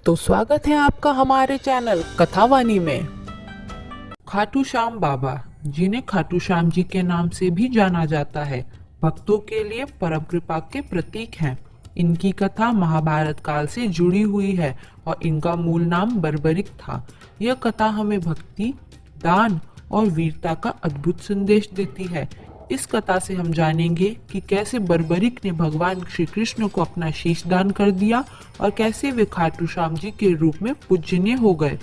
तो स्वागत है आपका हमारे चैनल कथावानी में। खाटू श्याम बाबा, जिन्हें खाटू श्याम जी के नाम से भी जाना जाता है, भक्तों के लिए परम कृपा के प्रतीक हैं। इनकी कथा महाभारत काल से जुड़ी हुई है और इनका मूल नाम बर्बरिक था। यह कथा हमें भक्ति, दान और वीरता का अद्भुत संदेश देती है। इस कथा से हम जानेंगे कि कैसे बर्बरिक ने भगवान श्री कृष्ण को अपना शीश दान कर दिया और कैसे वे खाटू श्याम जी के रूप में पूजनीय हो गए।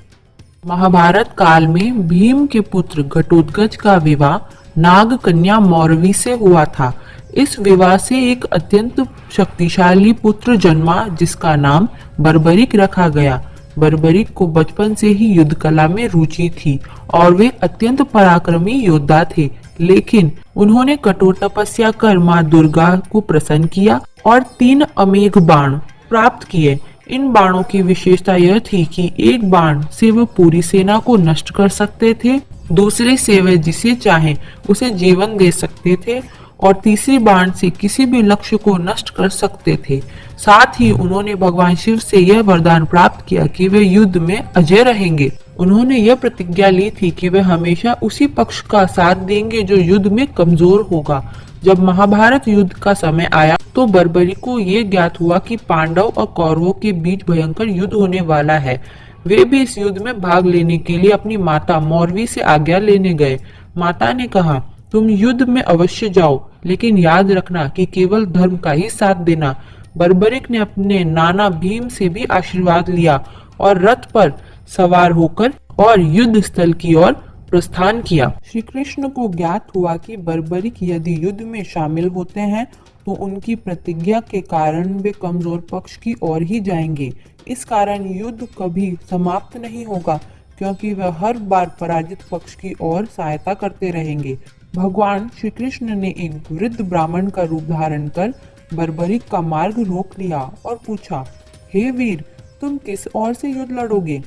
महाभारत काल में भीम के पुत्र घटोत्कच का विवाह नाग कन्या मौरवी से हुआ था। इस विवाह से एक अत्यंत शक्तिशाली पुत्र जन्मा जिसका नाम बर्बरिक रखा गया। बर्बरिक को बचपन से ही युद्ध कला में रुचि थी और वे अत्यंत पराक्रमी योद्धा थे, लेकिन उन्होंने कठोर तपस्या कर मां दुर्गा को प्रसन्न किया और 3 अमेघ बाण प्राप्त किए। इन बाणों की विशेषता यह थी कि एक बाण से वे पूरी सेना को नष्ट कर सकते थे, दूसरे से वे जिसे चाहे उसे जीवन दे सकते थे और तीसरी बाण से किसी भी लक्ष्य को नष्ट कर सकते थे। साथ ही उन्होंने भगवान शिव से यह वरदान प्राप्त किया कि वे युद्ध में अजय रहेंगे। उन्होंने यह प्रतिज्ञा ली थी कि वे हमेशा उसी पक्ष का साथ देंगे जो युद्ध में कमजोर होगा। जब महाभारत युद्ध का समय आया तो बर्बरिक को ये ज्ञात हुआ कि पांडव और कौरवों के बीच भयंकर युद्ध होने वाला है। वे भी इस युद्ध में भाग लेने के लिए अपनी माता मौरवी से आज्ञा लेने गए। माता ने कहा, तुम युद्ध में अवश्य जाओ, लेकिन याद रखना कि केवल धर्म का ही साथ देना। बर्बरिक ने अपने नाना भीम से भी आशीर्वाद लिया और रथ पर सवार होकर और युद्ध स्थल की ओर प्रस्थान किया। श्री कृष्ण को ज्ञात हुआ कि बर्बरिक यदि युद्ध में शामिल होते हैं तो उनकी प्रतिज्ञा के कारण वे कमजोर पक्ष की ओर ही जाएंगे। इस कारण युद्ध कभी समाप्त नहीं होगा, क्योंकि वह हर बार पराजित पक्ष की ओर सहायता करते रहेंगे। भगवान श्री कृष्ण ने एक वृद्ध ब्राह्मण का रूप धारण कर बर्बरिक का मार्ग रोक लिया और पूछा, हे वीर, तुम किस ओर से युद्ध लड़ोगे?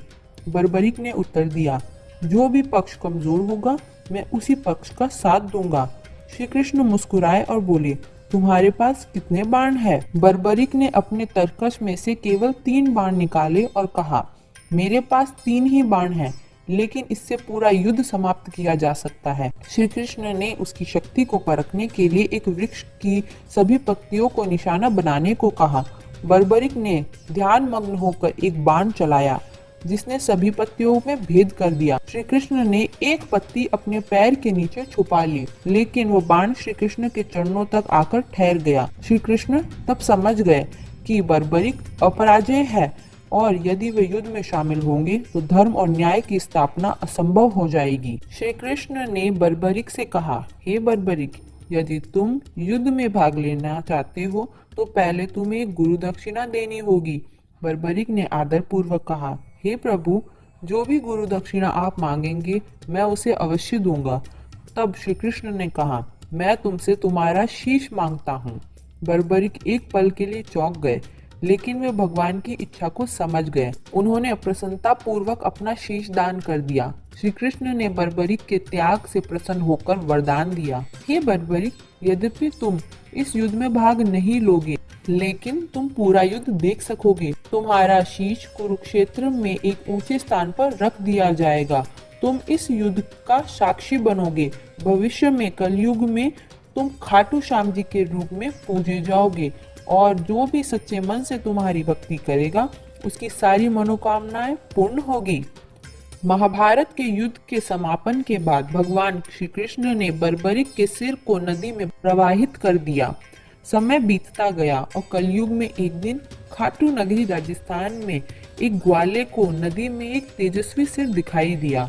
बर्बरिक ने उत्तर दिया, जो भी पक्ष कमजोर होगा मैं उसी पक्ष का साथ दूंगा। श्री कृष्ण मुस्कुराए और बोले, तुम्हारे पास कितने बाण है? बर्बरिक ने अपने तरकश में से केवल 3 बाण निकाले और कहा, मेरे पास 3 ही बाण हैं, लेकिन इससे पूरा युद्ध समाप्त किया जा सकता है। श्री कृष्ण ने उसकी शक्ति को परखने के लिए एक वृक्ष की सभी पत्तियों को निशाना बनाने को कहा। बर्बरिक ने ध्यान मग्न होकर एक बाण चलाया जिसने सभी पत्तियों में भेद कर दिया। श्री कृष्ण ने एक पत्ती अपने पैर के नीचे छुपा ली, लेकिन वो बाण श्री कृष्ण के चरणों तक आकर ठहर गया। श्री कृष्ण तब समझ गए कि बर्बरिक अपराजय है और यदि वे युद्ध में शामिल होंगे तो धर्म और न्याय की स्थापना असंभव हो जाएगी। श्री कृष्ण ने बर्बरिक से कहा, हे बर्बरिक, यदि तुम युद्ध में भाग लेना चाहते हो तो पहले तुम्हें एक गुरु दक्षिणा देनी होगी। बर्बरिक ने आदर पूर्वक कहा, हे प्रभु, जो भी गुरु दक्षिणा आप मांगेंगे मैं उसे अवश्य दूंगा। तब श्री कृष्ण ने कहा, मैं तुमसे तुम्हारा शीश मांगता हूँ। बर्बरिक एक पल के लिए चौंक गए, लेकिन वे भगवान की इच्छा को समझ गए। उन्होंने प्रसन्नता पूर्वक अपना शीश दान कर दिया। श्री कृष्ण ने बर्बरिक के त्याग से प्रसन्न होकर वरदान दिया, हे बर्बरिक, यद्यपि तुम इस युद्ध में भाग नहीं लोगे, लेकिन तुम पूरा युद्ध देख सकोगे। तुम्हारा शीश कुरुक्षेत्र में एक ऊंचे स्थान पर रख दिया जाएगा। तुम इस युद्ध का साक्षी बनोगे। भविष्य में कलयुग में तुम खाटू श्याम जी के रूप में पूजे जाओगे और जो भी सच्चे मन से तुम्हारी भक्ति करेगा उसकी सारी मनोकामनाएं पूर्ण होगी। महाभारत के युद्ध के समापन के बाद भगवान श्री कृष्ण ने बर्बरिक के सिर को नदी में प्रवाहित कर दिया। समय बीतता गया और कलयुग में एक दिन खाटू नगरी राजस्थान में एक ग्वाले को नदी में एक तेजस्वी सिर दिखाई दिया।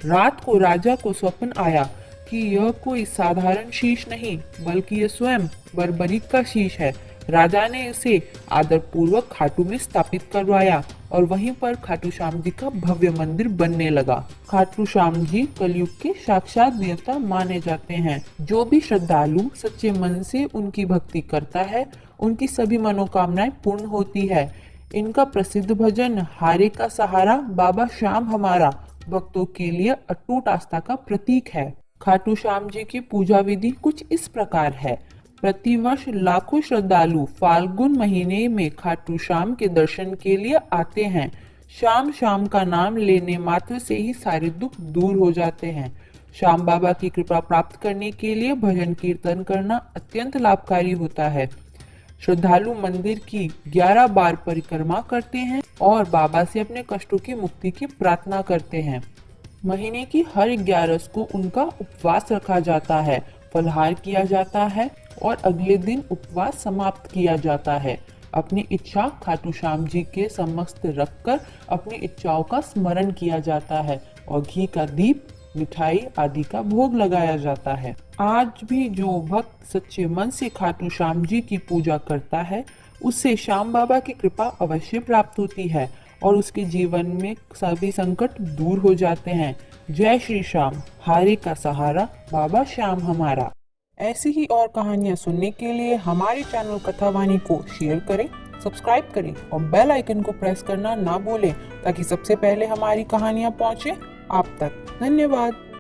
रात को राजा को स्वप्न आया कि यह कोई साधारण शीश नहीं बल्कि यह स्वयं बर्बरिक का शीश है। राजा ने इसे आदर पूर्वक खाटू में स्थापित करवाया और वहीं पर खाटू श्याम जी का भव्य मंदिर बनने लगा। खाटू श्याम जी कलयुग के साक्षात देवता माने जाते हैं। जो भी श्रद्धालु सच्चे मन से उनकी भक्ति करता है उनकी सभी मनोकामनाएं पूर्ण होती है। इनका प्रसिद्ध भजन हारे का सहारा बाबा श्याम हमारा भक्तों के लिए अटूट आस्था का प्रतीक है। खाटू श्याम जी की पूजा विधि कुछ इस प्रकार है। प्रतिवर्ष लाखों श्रद्धालु फाल्गुन महीने में खाटू श्याम के दर्शन के लिए आते हैं। श्याम श्याम का नाम लेने मात्र से ही सारे दुख दूर हो जाते हैं। श्याम बाबा की कृपा प्राप्त करने के लिए भजन कीर्तन करना अत्यंत लाभकारी होता है। श्रद्धालु मंदिर की 11 बार परिक्रमा करते हैं और बाबा से अपने कष्टों की मुक्ति की प्रार्थना करते हैं। महीने की हर 11 को उनका उपवास रखा जाता है, फलाहार किया जाता है और अगले दिन उपवास समाप्त किया जाता है। अपनी इच्छा खाटू श्याम जी के समक्ष रखकर अपनी इच्छाओं का स्मरण किया जाता है और घी का दीप, मिठाई आदि का भोग लगाया जाता है। आज भी जो भक्त सच्चे मन से खाटू श्याम जी की पूजा करता है, उससे श्याम बाबा की कृपा अवश्य प्राप्त होती है और उसके जीवन में सभी संकट दूर हो जाते हैं। जय श्री श्याम, हारे का सहारा बाबा श्याम हमारा। ऐसी ही और कहानियाँ सुनने के लिए हमारे चैनल कथावाणी को शेयर करें, सब्सक्राइब करें और बेल आइकन को प्रेस करना ना भूलें ताकि सबसे पहले हमारी कहानियाँ पहुँचे आप तक। धन्यवाद।